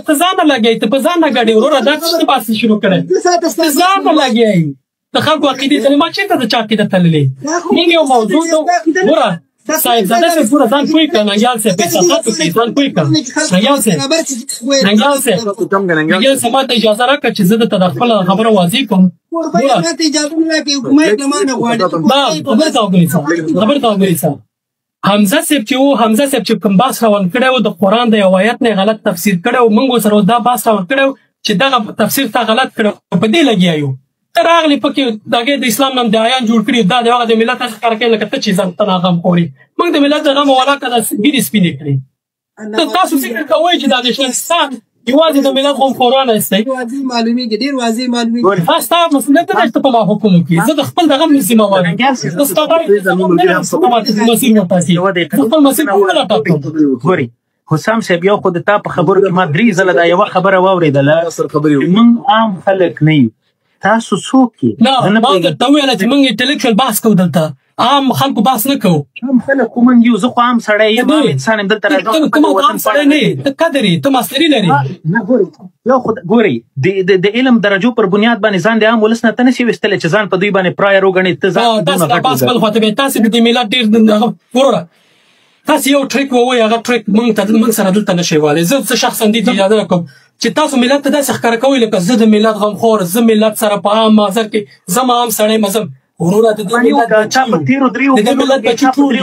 ته ځان نه لګیې ته په ځان نه ګډې وروره دا څه بحث شروع کړی ته ځان نه لګیې د خلکو عقیدې ته ما چېرته د چا عقیده تللې موږ یو موضوع ته وره صاحبزاده صاحب پوره ځان پوه کړه ننګیال صاحب په احساساتو کې ځان پوه کړه ننګیال صاحب ما ته اجازه راکړه چې زه درته د خپله خبره واضح کړم خبر ته وګورئ صاحب حمزه صاحب چې و حمزه صاحب چې کوم بحث روان کړی و د قرآن د یو آیت نه غلط تفسیر کړی و موږ ورسره دا بحث روان کړی و چې دغه تفسیر تا غلط کړی په دې لګیا یو ته راغلې پکې دغې د اسلام نام د آیان جوړ کړي دا د هغه د ملت هسې ښکاره کوي لکه ته چې ځان ته ناغم خوري موږ د ملت د غم والا که دا ګیرې سپینې کړي تاسو فکر کوئ چې دا د شنستان یوازې د ملت غمخورانه استئ ډېر واضح معلومیږي ستا مسؤلیت نه چې ته په ما حکم وکړي زه د خپل دغه ذمهوار یم زه ستا خپل مسیر نه راټاکم حسام صاحب یو خو د تا په خبرو کې ما 3 ځله دا یوه خبره واورېدله موږ عام خلک نه یو تاسو څوک یې نه ما درته وویله چې موږ انټلیکچوال بحث کوو دلته عام خلکو بحث نه کوو عام خلک خو موږ یو زه خو عام سړی یم عام انسان یم دلته راځم ته عام سړی نه یې ته قدر یې ته ماستري لرې یو خو ګورئ د علم درجو پر بنیاد باندې ځان د عام ولس نه ته نشي ویستلی چې ځان په دوی باندې پرایر وګڼې ته ځان تاسو دا بحث بل خواته بیا تاسې د دې ملت ډېر وروره تاسو یو ټریک ووایئ هغه ټریک موږ سره دلته نشئ ویلی زه شخصا دې ته اجازه راکوم چې تاسو ملت ته داسې ښکاره کوئ لکه زه د ملت غمخور زه ملت سره په عام محضر کې زه عام سړی مزم وروره د دې ملت بچي ټول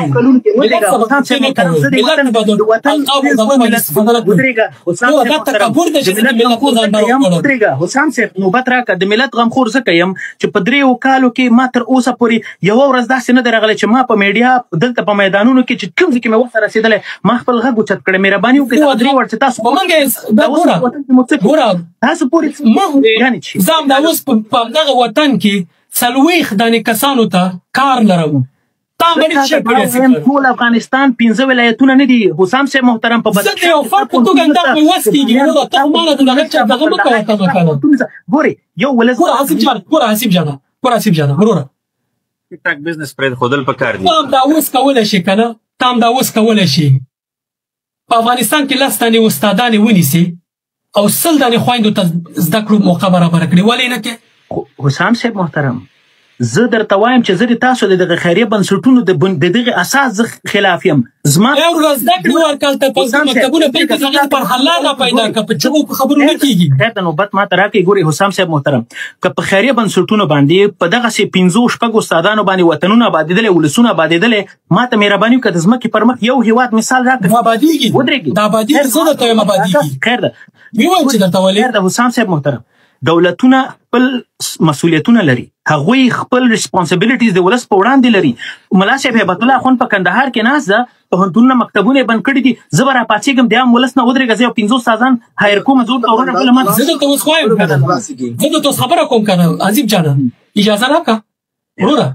حسام صاحب نوبت راکړه د ملت غمخور ځکه یم چې په 3 کالو کې ما تر اوسه پورې یوه ورځ داسې نه ده راغلی چې ما په میډیا دلته په میدانونو کې چې کوم ځای کې مې وخت رسېدلی ما خپل غږ اوچت کړی مهرباني وکړئ 3 ورځ چې تاسو پورې زه همدا اوس په همدغه وطن کې 40 دانې کسانو ته کار لرم ټول افغانستان 15 ولایتونه نه دي حسام صاحب محترم په زه د یو فرد په توګه همدا په وس کېږي ته خو ماله د دغه دغه مه کوه ته مکانه ګورئ یو ولس ګوره حسیب جانه وروره ټیک ټاک بزنس پرېښودل پکار دي ته همدا اوس کولی شي که نه ته همدا اوس کولی شي په افغانستان کې 10 دانې استادانې ونیسي او 100 دانې خویندو ته زده کړو موقع برابره کړي ولې نه کې حسام صاحب محترم زه درته وایم چې زه د تاسو د دغه خیریه بنسټونو د دغه اساس زه خلاف یم زما یو ورځ زده کړې ورکړل ته په مکتبونه پرې کړي هغې پر حل لاره پیدا کړه په چغو خبرو نه کېږي خیر د نوبت ما ته راکړئ ګورئ حسام صاحب محترم که په خیریه بنسټونو باندې په دغسې 15 استادانو باندې وطنونه آبادېدلی ولسونه آبادېدلی ما ته مهرباني وکړه د ځمکې پر مخ یو هېواد مثال راکړه آبادېږي ودرېږي دا آبادېږي زه درته وایم آبادېږي خیر ده ویوایم چې درته ولې خیر ده حسام صاحب محترم دولتونه خپل مسؤلیتونه لري هغوی خپل ریسپانسیبلیټیز د ولس په وړاندې لري ملا صاحب هیبت الله خون په کندهار کې ناست ده پوهنتونونه مکتبونه یې بند کړي دي زه به راپاڅېږم د عام ولس نه ودرېږه زه یو 15 استادان هایر کوم زه ورته ورونه بله زه درته اوس وایم که نه زه درته اوس خبره کوم که نه عظیم جانه اجازه راکړه وروره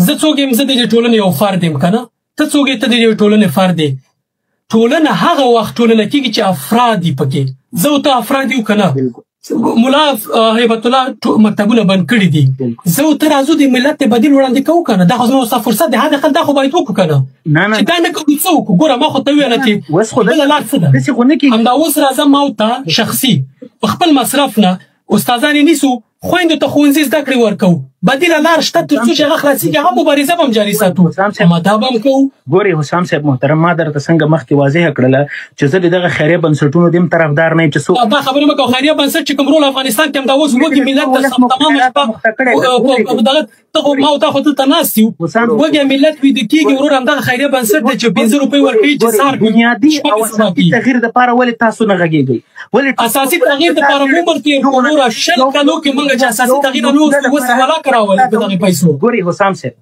زه څوک یم زه د دې ټولنې یو فرد یم که نه ته څوک یې ته د دې ټولنې فرد یې ټولنه هغه وخت ټولنه کېږي چې افراد یې پکې زه او ته افراد یو که نه ملا هیبت الله مکتبونه بند کړي دي زه او ته راځو د ملت ته بدیل وړاندې کوو که نه دا خو زما ستا فرصت دی حداقل دا خو باید وکړو که نه چې دا نه کوو څه وکړو ګوره ما خو ته وویله چې بله لار څه ده همدا اوس راځم ما او ته شخصي په خپل مصرف نه استادان یې نیسو خویندو ته ښوونځي زده کړې ورکوو بدیله لار شته تر څو چې هغه خلاصېږي هغه مبارزه به هم جاري ساتو مدا به هم کوو ګورئ حسام صاحب محترم ما درته څنګه مخکې واضحه کړله چې زه د دغه خیریه بنسټونو د هم طرفدار نه یم چې څوک دا خبرې مه کوه خیریه بنسټ چې کوم رول افغانستان کې همدا اوس وږي ملت ته تمامه شپه دغه ته خو ما او تا خو دلته ناست یو وږی ملت ویده کېږي ورور همدغه خیریه بنسټ دی چې 15 روپۍ ورکوي چې سهار بنیادي او اساسي تغییر دپاره ولې تاسو نه غږېږئ اساسي تغییر دپاره مو عمر تېر کړو وروره 20 کالو کې موږ چې اساسي تغییر نه اوس ولاکه راولي په دغې پیسو ګورئ حسام صاحب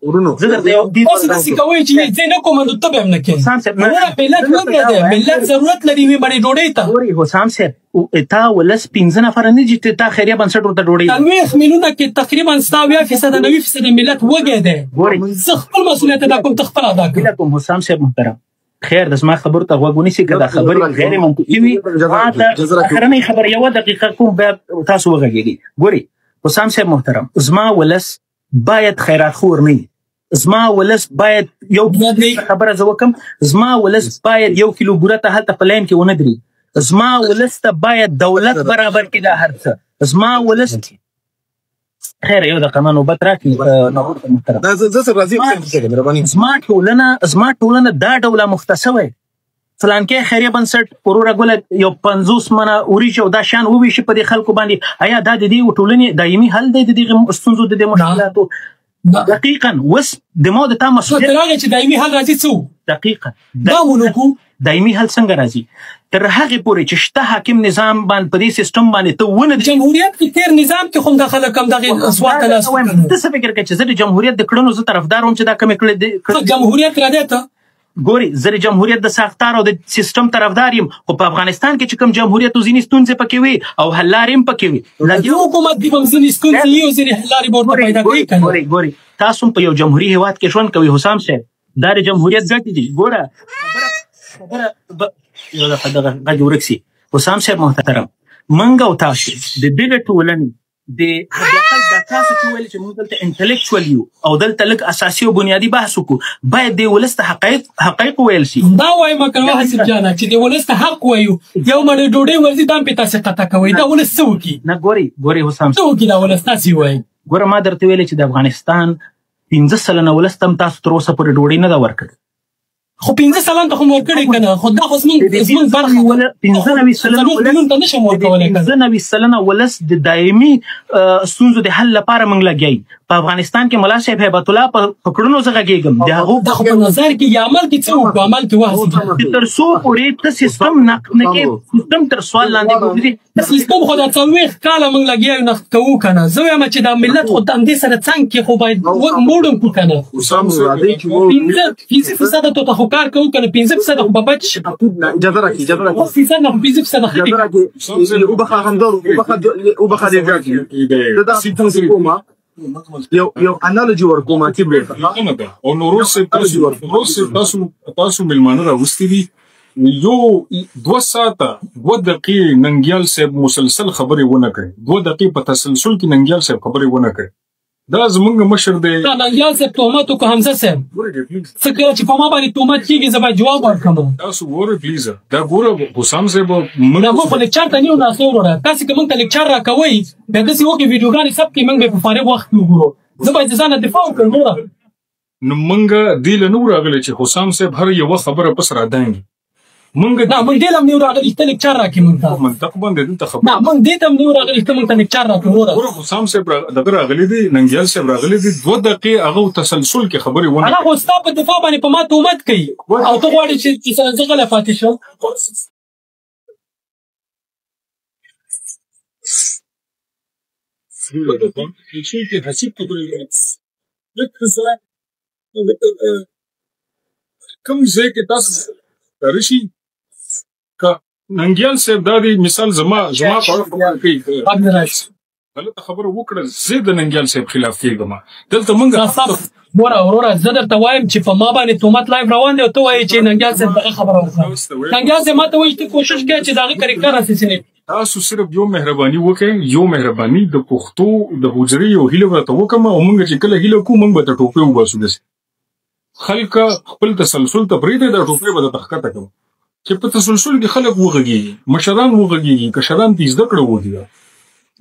زه درته یو اوس داسې کوئ چې ځای نه کوم نو ته به هم نه کوې وروره ملت وږی دی ملت ضرورت لري یوې مړۍ ډوډۍ ته ګورئ حسام صاحب تا ولس 15 نفره نه دي چې تا خیریه بنسټ ورته ډوډۍ 90 میلیونه کې تقریبا 90% 90% ملت وږی دی زه خپل مسؤلیت ادا کوم ته خپل ادا کوم حسام صاحب محترم خیر د زما خبرو ته غوږ ونیسئ که دا خبرې غیر منطقي وي ما ته اخرنۍ خبره یوه دقیقه کوم بیا تاسو وغږېږئ ګورئ حسام صاحب محترم زما ولس باید خیرات خور نه زما ولس باید یو خبره زه وکړم زما ولس باید 1 کیلو بوره ته هلته په لاین کې ونه دري زما ولس ته باید دولت برابر کړي دا هر څه. زما ولس خیر یو دقیقه ما نوبت راکړي زما ټولنه دا ډوله مخته وی فلانکې خیریه بنسټ وروره ګله یو 50 منه وریجې او دا شیان وویشي په دې خلکو باندې. آیا دا د دې ټولنې دایمي حل دی د دې ستونزو د دې مشکلاتو؟ دقیقا اوس د ما د تا مسؤلیت تر هغه چې دایمي حل راځي څه دقیقا دا ونکو دایمي حل څنګه راځي تر هغې پورې چې شته حاکم نظام باندې په دې سیستم باندې ته ونه جمهوریت کې تیر نظام کې خو دا خلک هم دغې اصوات ته لاس ته څه فکر کوې چې زه د جمهوریت د کړنو زه طرفدار وم چې دا کمې کړې جمهوریت را دی ته ګوري زه د جمهوریت د ساختار او د سیستم طرفدار یم خو په افغانستان کې چې کوم جمهوریت او ځینې ستونزې پکې وي او حل لارې هم پکې وي حکومت کې هم ځینې ستونزې وي او ځینې حل لارې به ورته پیدا کوي ګوري تاسو په یو جمهوري هیواد کې ژوند کوئ حسام صاحب دا د جمهوریت ګټې دي ګوره خبره یو دفعه دغه غږ ورک سي حسام صاحب محترم موږ او تاسو د دغه ټولنې د حقیقت د تاسو چې ویل چې موږ دلته انټلیکچوال یو او دلته لږ اساسي او بنیادي بحث وکړو باید د ولس ته حقایق ویل شي. دا وایم کنه حسب جانا چې د ولس ته حق وایو یو مړ ډوډۍ ورځي دام په تاسو قطع کوي دا ولس څه وکړي نه ګوري حسام څه وکړي دا ولس تاسو وایي ګوره ما درته ویل چې د افغانستان 15 سلنه ولس تم تاسو تر اوسه پورې ډوډۍ نه ده ورکړې خو 15 سلنه خو ورکړې کنه خو دا خو زموږ برخه 15 سلنه ولس د دایمي ستونزو د حل لپاره موږ لګیایي په افغانستان کې ملا صاحب هیبت الله په کړنو زه غږیږم د هغو په نظر کې یا عمل کې څه وکړو عمل کې وحث تر څو پورې ته سیستم نقد نه کې سیستم تر سوال لاندې کوي سیستم خو دا څلوېښت کاله موږ لګیایو نقد کوو کنه زه وایم چې دا ملت خو د همدې سره څنګ کې خو باید موډم کړو کنه 15% ته خو کار کوو کنه 15% خو به بچ اجازه راکړي 15% وبخا غندور وبخا دې دا کومه یو انالوجي ورکوم چې او نورو تاسو ملمانه راوستي دي یو 2 ساعته 2 دقیقې ننګیال صاحب مسلسل خبرې ونه کړې 2 دقیقې په تسلسل کې ننګیال صاحب خبرې ونه کړې دا زمونږ مشر دی ننګیال صاحب تهمت وکړو حمزه صاحب څه کله چې په ما باندې تهمت کېږي زه باید جواب ورکړم تاسو ګوره پلیز دا ګوره حسام صاحب موږ په لیکچر ته نیو ناسو وروره تاسو که موږ ته لیکچر راکوئ بیا داسې وکړئ ویډیوګانې ثبت کړئ موږ به په فارغ وخت کې وګورو زه باید د ځانه دفاع وکړم وروره نو موږ دې له نه راغلی چې حسام صاحب هر یوه خبره پس رادانګي موږ دې له نه راغلی ته لیکچر راکړئ موږ ته منطق باندې دلته خبره نه موږ دې ته نه راغلی ته موږ ته لیکچر راکړئ وروره حسام صاحب دغه راغلی دی ننګیال صاحب راغلی دی 2 دقیقې هغه تسلسل کې خبرې ونه هغه خو ستا په دفاع باندې په ما تهمت کوي او ته غواړې چې زه غلی پاتې شم کوم ځای کې تاسو رشي کا ننګیال صاحب دا دی مثال زما په اړه کوي غلطه خبره وکړه زه د ننګیال صاحب خلاف کېږم دلته موږ وروره زه درته وایم چې په ما باندې تهمت لایف روان دی او ته وایې چې ننګیال صاحب دغه خبره وکړه ننګیال صاحب ما ته وایي ته کوشش کوې چې د هغه کرکټر اساسینیټ تاسو صرف یو مهرباني وکړئ یو مهرباني د پښتو د حجرې یو هیله ورته وکړم او موږ چې کله هیله کوو موږ به د ټوپې وباسو داسې خلک خپل تسلسل ته پرېږدئ دا ټوپې به درته ښکته کوم چې په تسلسل کې خلک وغږېږي مشران وغږېږي کشران دې زده کړه وکړي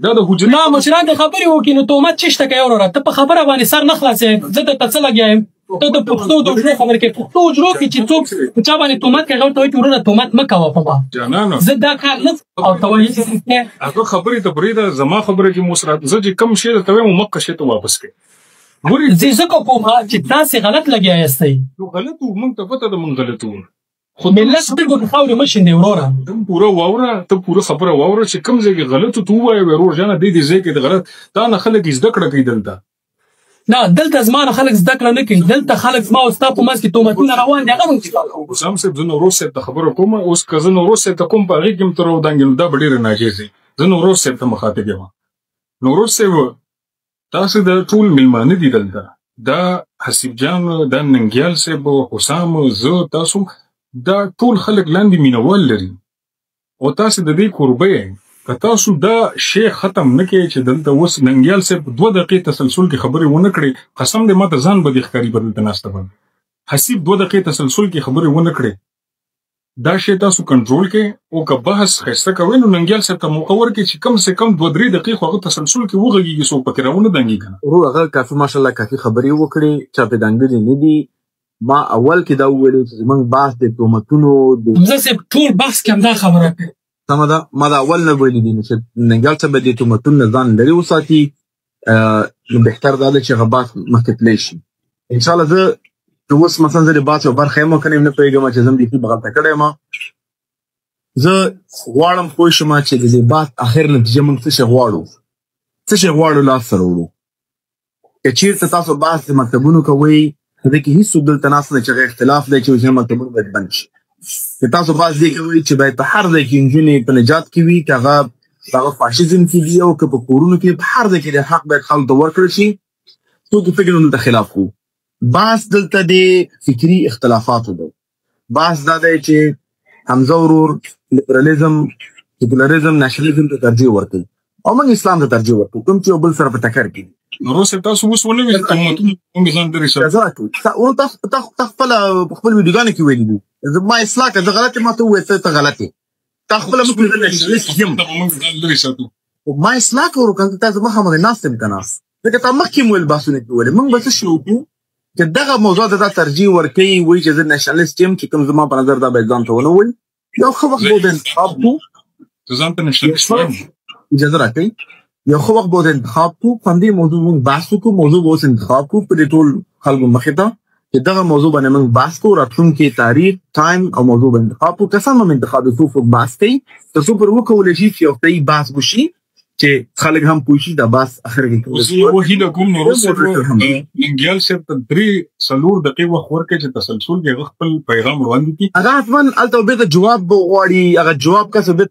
دا د حجرې نه مشران د خبرې وکړي نو تهمت چې شته کوي وروره ته په خبره باندې سر نه خلاصې زه درته څه لګیا یم ته د پښتو د حجرو خبرې کوې پښتو حجرو کې چې څوک په چا باندې تهمت کوي هغه ورته وایي چې وروره تهمت مه کوه په ما جانانه زه دا کار نه او ته وایي هغه خبرې ته پرېږده زما خبره کې مو سره زه چې کوم شی درته وایم مکه شی ته واپس کړې زه ځکه کوم چې تاسې غلط لګیا یاستئ نو غلط وو موږ ته پته ده موږ غلط وو خو ملت سترګو کې خاورې مه شیندئ وروره ته پوره واوره ته پوره خبره واوره چې کوم ځای کې غلط ته ووایې ورور جانه دې ځای کې د غلط تا نه خلک زده کړه کوي دلته نه دلته زما نه خلک زده کړه نه کوي دلته خلک زما او ستا په منځ کې تهمتونه روان دي هغه موږ حسام صاحب زه نورو صاحب ته خبره کوم اوس که زه نورو صاحب ته کوم په هغې کې هم ته راودانګېږم دا به ډېره ناجیز وي زه نورو صاحب ته مخاطب یم نورو صاحب تاسو د ټول مېلمانه دي دلته دا حسیب جان دا ننګیال صاحب حسام زه تاسو دا ټول خلک لاندې مینوال لري او تاسو د دې کوربه یې که تاسو دا شی ختم نه کړئ چې دلته اوس ننګیال صاحب 2 دقیقې تسلسل کې خبرې ونه کړې قسم دې ماته ځان به دې ښکاري به دلته ناسته باندې حسیب 2 دقیقې تسلسل کې خبرې ونه کړې دا شی تاسو کنټرول کې او که بحث ښایسته کوئ نو ننګیال صاحب ته موقع ورکړئ چې کم سے کم 2-3 دقیقې هغه تسلسل کې وغږیږي څوک پکې راونه دنګي که نه ورور هغه کافي ماشاءالله کافي خبرې وکړې چا پې دنګلې نه دي ما اول کې دا وویلې چې زموږ بحث د تهمتونو حمزه صاحب ټول بحث کې همدا خبره کوي سمه ده ما دا اول نه ویلي دي نو چې ننګیال صاحب د تهمتونو نه ځان لرې وساتي نو بهتر دا ده چې هغه بحث مخکې تللی شي انشاءالله زه چې اوس مثلا زه د بحث یو برخه یم که نه یم نه پوهېږم چې زه هم بیخي بغلطه کړی یم زه غواړم پوه شم چې د دې بحث اخر نتیجه موږ څه شی غواړو لاس سره وړو که چېرته تاسو بحث د مکتبونو کوئ په دې کې هېڅوک دلته ناست دی چې هغه اختلاف دی چې مکتبونه باید بند شي که تاسو بحث دې کوئ چې باید په هر ځای کې نجونې په نجات کې وي که هغه فاشیزم کې دي او که په کورونو کې په هر ځای کې د حق باید خلکو ته ورکړل شي څوک یې فکر دلته خلاف کوو بحث دلته د فکري اختلافاتو دی بحث دا دی چې حمزه ورور لیبرالیزم سیکولریزم ناشنالیزم ته ترجیح ورکوي او موږ اسلام ته ترجیح ورکوو کوم چې یو بل سره په ټکر کې نو روسه تاسو اوس ونه ویل تهمتونه موږ ځان لرې سره تاسو خپل ویډیوګانو کې ویلي دي ما اصلاح کړه زه غلطې ما ته وویل ته غلطې تا خپله موږ زه ناشنالیست یم موږ ځان لرې ساتو ما اصلاح کړو که تاسو مخامخ ناست یم که ناست ځکه تا مخکې مو ویل بحثونه کې ویلې موږ به څه شی وکړو چې دغه موضوع ته دا ترجیح ورکوي وایي چې زه ناشنالیست یم چې کوم زما په نظر دا باید ځان ته ونه وایي یو ښه وخت به د انتخاب کړو ځان ته ناشنالیست یم اجازه راکوئ یو ښه وخت به د انتخاب کړو په همدې موضوع موږ بحث وکړو موضوع به اوس انتخاب کړو په دې ټول خلکو مخې ته چې دغه موضوع باندې موږ بحث کړو راتلونکي تاریخ ټایم او موضوع به انتخاب کړو کسان هم انتخاب کوو څوک بحث کوي تر څو پر وکولی شي چې یو صحیح بحث وشي چې خلک هم پوه شي دا بحث اخر کې اوس یو هیله کوم نو روسه ننګیال صاحب ته 3-4 دقیقې وخت ورکړي چې تسلسل کې خپل پیغام وړاندې کړي هغه حتما هلته به د جواب غواړي هغه جواب کس به